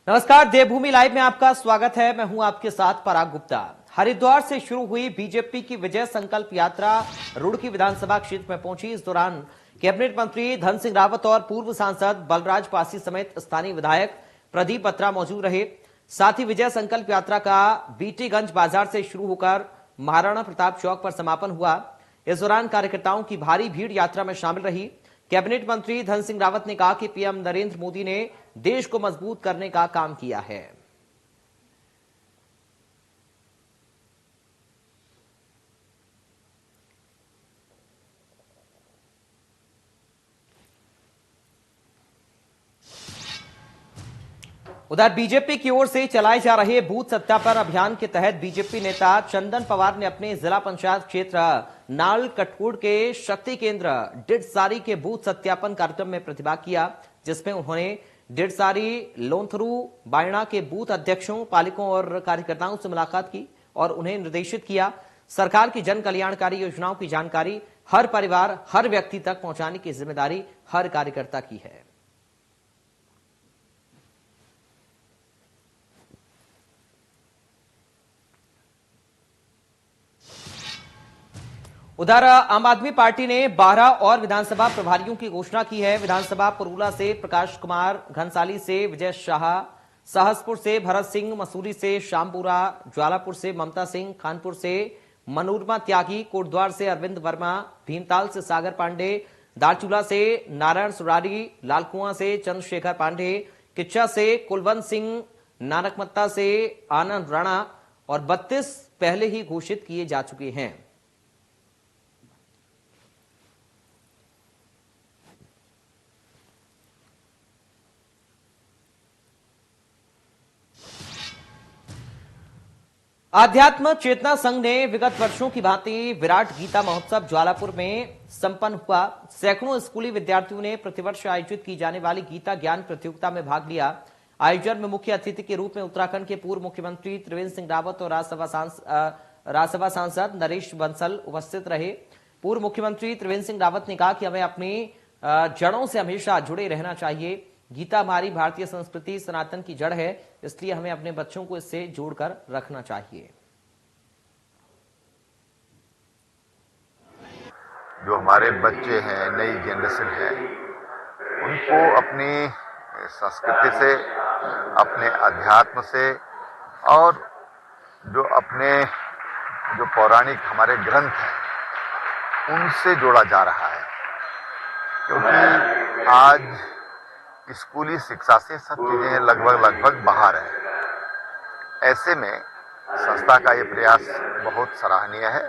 नमस्कार, देवभूमि लाइव में आपका स्वागत है। मैं हूं आपके साथ पराग गुप्ता। हरिद्वार से शुरू हुई बीजेपी की विजय संकल्प यात्रा रुड़की विधानसभा क्षेत्र में पहुंची। इस दौरान कैबिनेट मंत्री धन सिंह रावत और पूर्व सांसद बलराज पासी समेत स्थानीय विधायक प्रदीप बत्रा मौजूद रहे। साथ ही विजय संकल्प यात्रा का बीटीगंज बाजार से शुरू होकर महाराणा प्रताप चौक पर समापन हुआ। इस दौरान कार्यकर्ताओं की भारी भीड़ यात्रा में शामिल रही। कैबिनेट मंत्री धन सिंह रावत ने कहा कि पीएम नरेंद्र मोदी ने देश को मजबूत करने का काम किया है। उधर बीजेपी की ओर से चलाए जा रहे बूथ सत्यापन अभियान के तहत बीजेपी नेता चंदन पवार ने अपने जिला पंचायत क्षेत्र नाल कटकोड़ के शक्ति केंद्र डिडसारी के बूथ सत्यापन कार्यक्रम में प्रतिभाग किया, जिसमें उन्होंने डिडसारी लोंथरू बायणा के बूथ अध्यक्षों, पालिकों और कार्यकर्ताओं से मुलाकात की और उन्हें निर्देशित किया सरकार की जन कल्याणकारी योजनाओं की जानकारी हर परिवार, हर व्यक्ति तक पहुंचाने की जिम्मेदारी हर कार्यकर्ता की है। उधर आम आदमी पार्टी ने 12 और विधानसभा प्रभारियों की घोषणा की है। विधानसभा पुरूला से प्रकाश कुमार, घनसाली से विजय शाह, सहसपुर से भरत सिंह, मसूरी से श्यामपुरा, ज्वालापुर से ममता सिंह, खानपुर से मनोरमा त्यागी, कोटद्वार से अरविंद वर्मा, भीमताल से सागर पांडे, दारचूला से नारायण सुरारी, लालकुआं से चंद्रशेखर पांडे, किच्चा से कुलवंत सिंह, नानकमत्ता से आनंद राणा और 32 पहले ही घोषित किए जा चुके हैं। आध्यात्म चेतना संघ ने विगत वर्षों की भांति विराट गीता महोत्सव ज्वालापुर में संपन्न हुआ। सैकड़ों स्कूली विद्यार्थियों ने प्रतिवर्ष आयोजित की जाने वाली गीता ज्ञान प्रतियोगिता में भाग लिया। आयोजन में मुख्य अतिथि के रूप में उत्तराखंड के पूर्व मुख्यमंत्री त्रिवेंद्र सिंह रावत और राज्यसभा सांसद नरेश बंसल उपस्थित रहे। पूर्व मुख्यमंत्री त्रिवेंद्र सिंह रावत ने कहा कि हमें अपनी जड़ों से हमेशा जुड़े रहना चाहिए। गीता हमारी भारतीय संस्कृति सनातन की जड़ है, इसलिए हमें अपने बच्चों को इससे जोड़कर रखना चाहिए। जो हमारे बच्चे हैं, नई जनरेशन है, उनको अपनी संस्कृति से, अपने अध्यात्म से और जो पौराणिक हमारे ग्रंथ हैं, उनसे जोड़ा जा रहा है। क्योंकि आज स्कूली शिक्षा से सब चीजें लगभग बाहर है। ऐसे में संस्था का ये प्रयास बहुत सराहनीय है।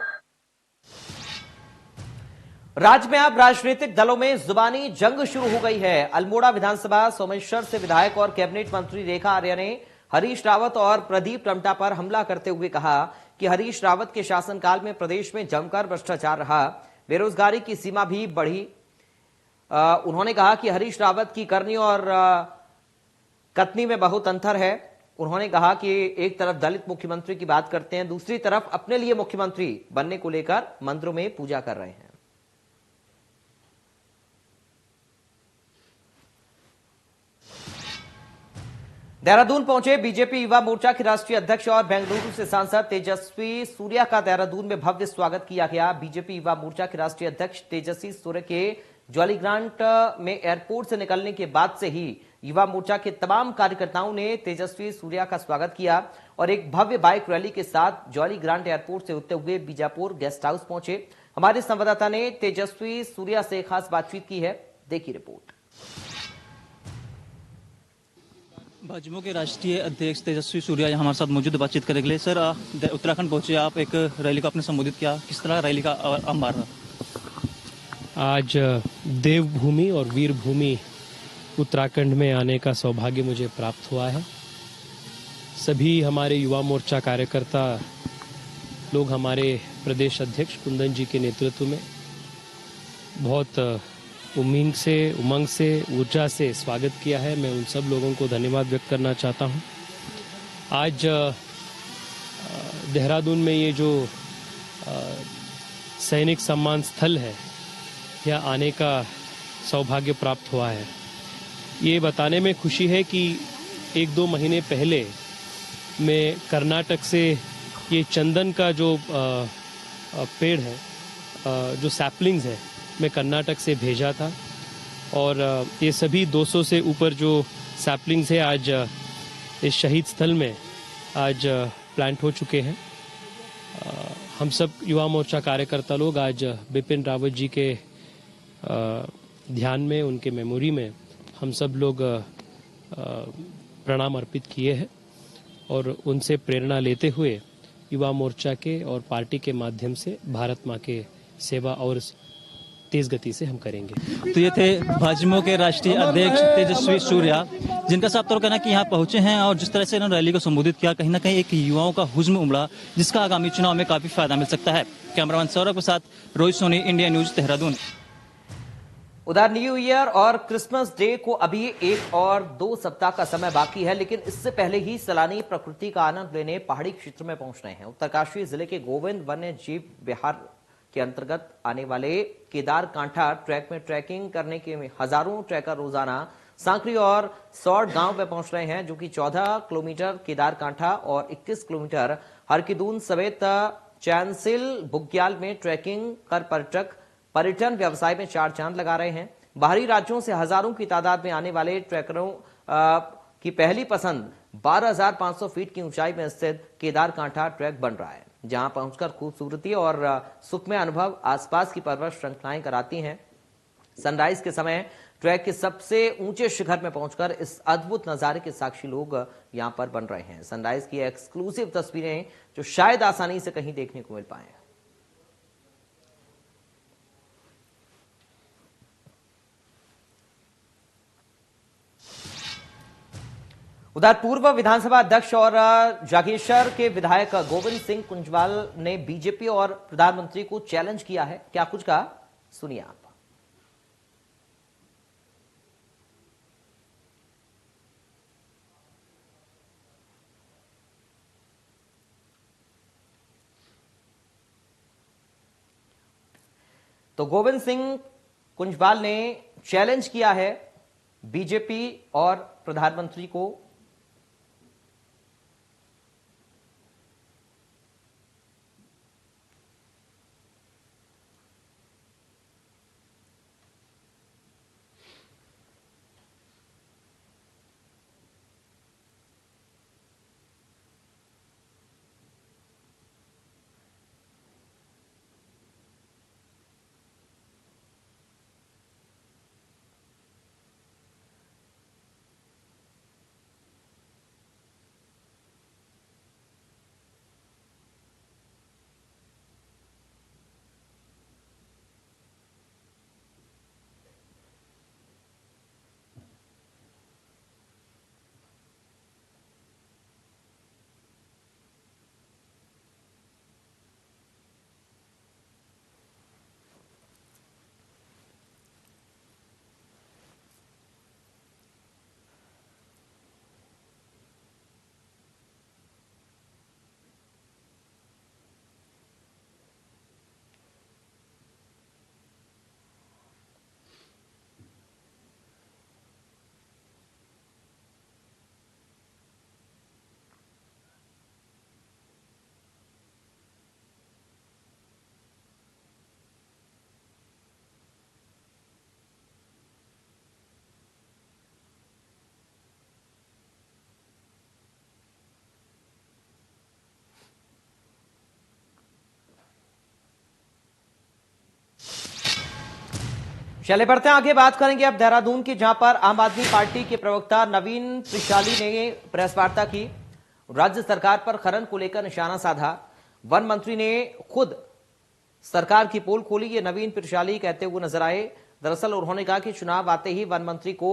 राज्य में अब राजनीतिक दलों में जुबानी जंग शुरू हो गई है। अल्मोड़ा विधानसभा सोमेश्वर से विधायक और कैबिनेट मंत्री रेखा आर्या ने हरीश रावत और प्रदीप टमटा पर हमला करते हुए कहा कि हरीश रावत के शासनकाल में प्रदेश में जमकर भ्रष्टाचार रहा, बेरोजगारी की सीमा भी बढ़ी। उन्होंने कहा कि हरीश रावत की करनी और कथनी में बहुत अंतर है। उन्होंने कहा कि एक तरफ दलित मुख्यमंत्री की बात करते हैं, दूसरी तरफ अपने लिए मुख्यमंत्री बनने को लेकर मंदिरों में पूजा कर रहे हैं। देहरादून पहुंचे बीजेपी युवा मोर्चा के राष्ट्रीय अध्यक्ष और बेंगलुरु से सांसद तेजस्वी सूर्या का देहरादून में भव्य स्वागत किया गया। बीजेपी युवा मोर्चा के राष्ट्रीय अध्यक्ष तेजस्वी सूर्या के जॉलीग्रांट में एयरपोर्ट से निकलने के बाद से ही युवा मोर्चा के तमाम कार्यकर्ताओं ने तेजस्वी सूर्या का स्वागत किया और एक भव्य बाइक रैली के साथ जॉलीग्रांट एयरपोर्ट से होते हुए बीजापुर गेस्ट हाउस पहुंचे। हमारे संवाददाता ने तेजस्वी सूर्या से खास बातचीत की है, देखिए रिपोर्ट। भाजपा के राष्ट्रीय अध्यक्ष तेजस्वी सूर्या यहाँ हमारे साथ मौजूद, बातचीत करने के लिए। सर, उत्तराखंड पहुंचे आप, एक रैली को आपने संबोधित किया, किस तरह रैली का अंबार रहा? आज देवभूमि और वीरभूमि उत्तराखंड में आने का सौभाग्य मुझे प्राप्त हुआ है। सभी हमारे युवा मोर्चा कार्यकर्ता लोग हमारे प्रदेश अध्यक्ष कुंदन जी के नेतृत्व में बहुत उम्मीद से, उमंग से, ऊर्जा से स्वागत किया है। मैं उन सब लोगों को धन्यवाद व्यक्त करना चाहता हूं। आज देहरादून में ये जो सैनिक सम्मान स्थल है, यह आने का सौभाग्य प्राप्त हुआ है। ये बताने में खुशी है कि एक दो महीने पहले मैं कर्नाटक से ये चंदन का जो पेड़ है, जो सैपलिंग्स है, मैं कर्नाटक से भेजा था और ये सभी 200 से ऊपर जो सैपलिंग्स है आज इस शहीद स्थल में आज प्लांट हो चुके हैं। हम सब युवा मोर्चा कार्यकर्ता लोग आज बिपिन रावत जी के ध्यान में, उनके मेमोरी में हम सब लोग प्रणाम अर्पित किए हैं और उनसे प्रेरणा लेते हुए युवा मोर्चा के और पार्टी के माध्यम से भारत माँ के सेवा और तेज गति से हम करेंगे। तो ये थे भाजपा के राष्ट्रीय अध्यक्ष तेजस्वी सूर्या, जिनका साफ तौर कहना कि यहाँ पहुंचे हैं और जिस तरह से इन्होंने रैली को संबोधित किया, कहीं ना कहीं एक युवाओं का हुज्म उमड़ा, जिसका आगामी चुनाव में काफी फायदा मिल सकता है। कैमरामैन सौरभ के साथ रोहित सोनी, इंडिया न्यूज, देहरादून। उधर न्यू ईयर और क्रिसमस डे को अभी 1 और 2 सप्ताह का समय बाकी है, लेकिन इससे पहले ही सैलानी प्रकृति का आनंद लेने पहाड़ी क्षेत्र में पहुंच रहे हैं। उत्तरकाशी जिले के गोविंद वन्य जीव विहार के अंतर्गत आने वाले केदार कांठा ट्रैक में ट्रैकिंग करने के हजारों ट्रैकर रोजाना सांकरी और सौड़ गांव में पहुंच रहे हैं, जो कि 14 किलोमीटर केदार कांठा और 21 किलोमीटर हरकीदून समेत चैनसिल बुग्याल में ट्रैकिंग कर पर्यटन व्यवसाय में चार चांद लगा रहे हैं। बाहरी राज्यों से हजारों की तादाद में आने वाले ट्रैकरों की पहली पसंद 12,500 फीट की ऊंचाई में स्थित केदार कांठा ट्रैक बन रहा है, जहां पहुंचकर खूबसूरती और सुखमय अनुभव आसपास की पर्वत श्रृंखलाएं कराती हैं। सनराइज के समय ट्रैक के सबसे ऊंचे शिखर में पहुंचकर इस अद्भुत नजारे के साक्षी लोग यहां पर बन रहे हैं। सनराइज की एक्सक्लूसिव तस्वीरें जो शायद आसानी से कहीं देखने को मिल पाए। उधर पूर्व विधानसभा अध्यक्ष और जागेश्वर के विधायक गोविंद सिंह कुंजवाल ने बीजेपी और प्रधानमंत्री को चैलेंज किया है। क्या कुछ कहा, सुनिए आप। तो गोविंद सिंह कुंजवाल ने चैलेंज किया है बीजेपी और प्रधानमंत्री को। चले बढ़ते हैं आगे, बात करेंगे अब देहरादून की, जहां पर आम आदमी पार्टी के प्रवक्ता नवीन त्रिशाली ने प्रेस वार्ता की। राज्य सरकार पर खनन को लेकर निशाना साधा। वन मंत्री ने खुद सरकार की पोल खोली, ये नवीन त्रिशाली कहते हुए नजर आए। दरअसल उन्होंने कहा कि चुनाव आते ही वन मंत्री को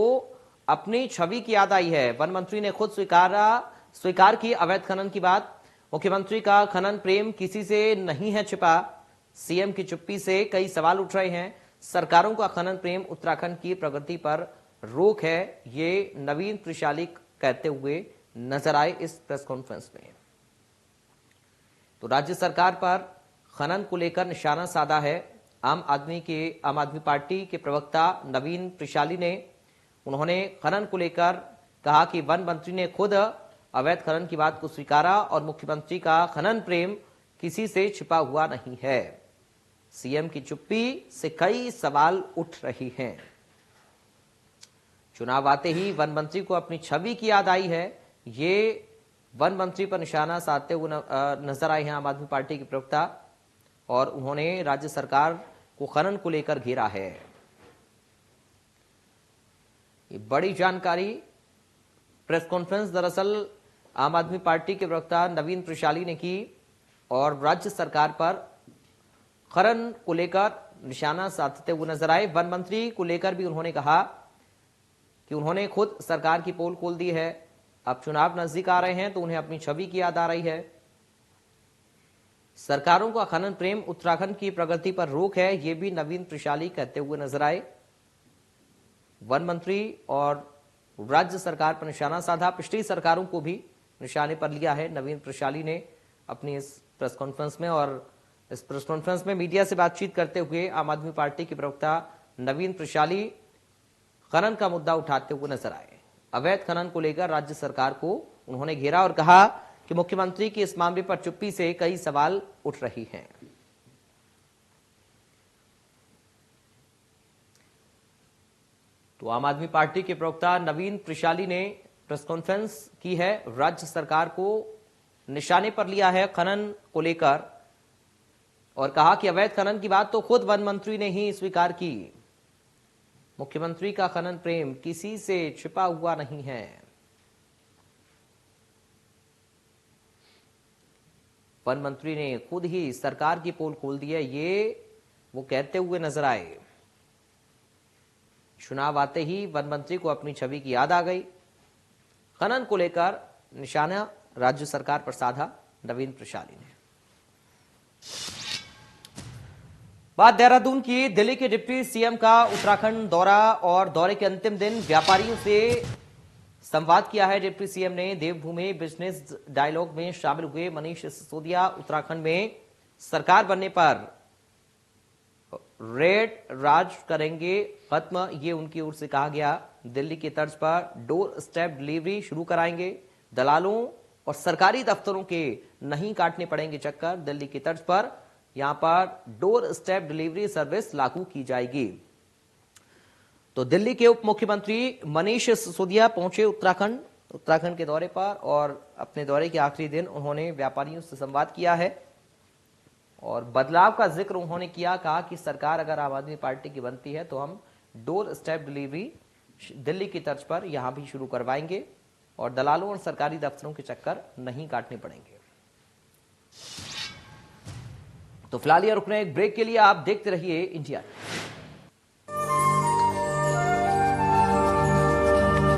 अपनी छवि की याद आई है। वन मंत्री ने खुद स्वीकार की अवैध खनन की बात। मुख्यमंत्री का खनन प्रेम किसी से नहीं है छिपा। सीएम की चुप्पी से कई सवाल उठ रहे हैं। सरकारों का खनन प्रेम उत्तराखंड की प्रगति पर रोक है, ये नवीन त्रिशाली कहते हुए नजर आए इस प्रेस कॉन्फ्रेंस में। तो राज्य सरकार पर खनन को लेकर निशाना साधा है आम आदमी पार्टी के प्रवक्ता नवीन त्रिशाली ने। उन्होंने खनन को लेकर कहा कि वन मंत्री ने खुद अवैध खनन की बात को स्वीकारा और मुख्यमंत्री का खनन प्रेम किसी से छिपा हुआ नहीं है। सीएम की चुप्पी से कई सवाल उठ रहे हैं। चुनाव आते ही वन मंत्री को अपनी छवि की याद आई है। ये वन मंत्री पर निशाना साधते हुए नजर आए हैं आम आदमी पार्टी के प्रवक्ता, और उन्होंने राज्य सरकार को खनन को लेकर घेरा है। ये बड़ी जानकारी प्रेस कॉन्फ्रेंस दरअसल आम आदमी पार्टी के प्रवक्ता नवीन प्रशाली ने की और राज्य सरकार पर खनन को लेकर निशाना साधते हुए नजर आए। वन मंत्री को लेकर भी उन्होंने कहा कि उन्होंने खुद सरकार की पोल खोल दी है। अब चुनाव नजदीक आ रहे हैं तो उन्हें अपनी छवि की याद आ रही है। सरकारों का खनन प्रेम उत्तराखंड की प्रगति पर रोक है, ये भी नवीन प्रशाली कहते हुए नजर आए। वन मंत्री और राज्य सरकार पर निशाना साधा, पिछली सरकारों को भी निशाने पर लिया है नवीन प्रशाली ने अपनी इस प्रेस कॉन्फ्रेंस में। और इस प्रेस कॉन्फ्रेंस में मीडिया से बातचीत करते हुए आम आदमी पार्टी के प्रवक्ता नवीन प्रशाली खनन का मुद्दा उठाते हुए नजर आए। अवैध खनन को लेकर राज्य सरकार को उन्होंने घेरा और कहा कि मुख्यमंत्री की इस मामले पर चुप्पी से कई सवाल उठ रही हैं। तो आम आदमी पार्टी के प्रवक्ता नवीन प्रशाली ने प्रेस कॉन्फ्रेंस की है, राज्य सरकार को निशाने पर लिया है खनन को लेकर, और कहा कि अवैध खनन की बात तो खुद वन मंत्री ने ही स्वीकार की। मुख्यमंत्री का खनन प्रेम किसी से छिपा हुआ नहीं है। वन मंत्री ने खुद ही सरकार की पोल खोल दी है, ये वो कहते हुए नजर आए। चुनाव आते ही वन मंत्री को अपनी छवि की याद आ गई। खनन को लेकर निशाना राज्य सरकार पर साधा नवीन प्रशाली ने। बात देहरादून की, दिल्ली के डिप्टी सीएम का उत्तराखंड दौरा और दौरे के अंतिम दिन व्यापारियों से संवाद किया है डिप्टी सीएम ने। देवभूमि बिजनेस डायलॉग में शामिल हुए मनीष सिसोदिया उत्तराखंड में सरकार बनने पर रेड राज करेंगे खत्म, ये उनकी ओर से कहा गया। दिल्ली की तर्ज पर डोर स्टेप डिलीवरी शुरू कराएंगे, दलालों और सरकारी दफ्तरों के नहीं काटने पड़ेंगे चक्कर। दिल्ली की तर्ज पर यहां पर डोर स्टेप डिलीवरी सर्विस लागू की जाएगी। तो दिल्ली के उप मुख्यमंत्री मनीष सिसोदिया पहुंचे उत्तराखंड के दौरे पर, और अपने दौरे के आखिरी दिन उन्होंने व्यापारियों से संवाद किया है और बदलाव का जिक्र उन्होंने किया। कहा कि सरकार अगर आम आदमी पार्टी की बनती है तो हम डोर स्टेप डिलीवरी दिल्ली की तर्ज पर यहां भी शुरू करवाएंगे और दलालों और सरकारी दफ्तरों के चक्कर नहीं काटने पड़ेंगे। तो फिलहाल ये रुकने एक ब्रेक के लिए, आप देखते रहिए इंडिया।